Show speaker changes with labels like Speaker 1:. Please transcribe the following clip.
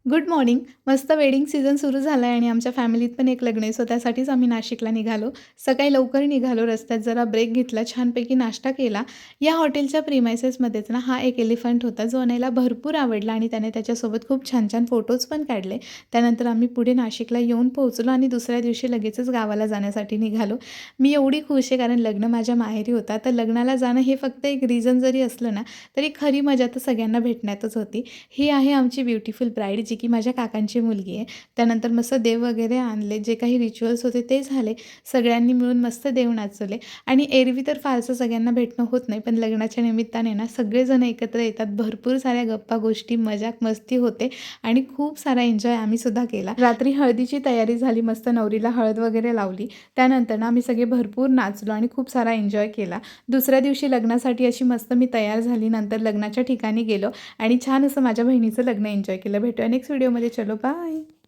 Speaker 1: Good morning. मस्त wedding season सुरू झाला आहे आणि आमच्या फॅमिलीत पण एक लग्न आहे. सो त्यासाठीच आम्ही नाशिकला निघालो. सकाळी लवकर निघालो. रस्त्यात जरा ब्रेक घेतला, छानपैकी नाश्ता केला. या हॉटेलच्या प्रिमाइसेसमध्येच ना हा एक एलिफंट होता, जो अनयला भरपूर आवडला आणि त्याने त्याच्यासोबत खूप छान-छान फोटोज पण काढले. त्यानंतर आम्ही पुढे नाशिकला येऊन पोहोचलो आणि दुसऱ्या दिवशी लगेचच गावाला जाण्यासाठी निघालो. मी एवढी खुश आहे कारण लग्न माझ्या माहेरी होता. तर लग्नाला जाणं हे फक्त एक रिझन जरी असलं ना, तरी खरी मजा तर सगळ्यांना भेटण्यातच होती. ही आहे आमची ब्युटिफुल ब्राईड, जी की माझ्या काकांची मुलगी आहे. त्यानंतर मस्त देव वगैरे आणले, जे काही रिच्युअल्स होते ते झाले. सगळ्यांनी मिळून मस्त देव नाचवले आणि एरवी तर फारसं सगळ्यांना भेटणं होत नाही, पण लग्नाच्या निमित्ताने ना सगळेजण एकत्र येतात. भरपूर साऱ्या गप्पा गोष्टी, मजाक मस्ती होते आणि खूप सारा एन्जॉय आम्ही सुद्धा केला. रात्री हळदीची तयारी झाली, मस्त नवरीला हळद वगैरे लावली. त्यानंतर ना आम्ही सगळे भरपूर नाचलो आणि खूप सारा एन्जॉय केला. दुसऱ्या दिवशी लग्नासाठी अशी मस्त मी तयार झाली. नंतर लग्नाच्या ठिकाणी गेलो आणि छान असं माझ्या बहिणीचं लग्न एन्जॉय केलं. भेटूया नेक्स्ट व्हिडिओमध्ये. चलो बाय.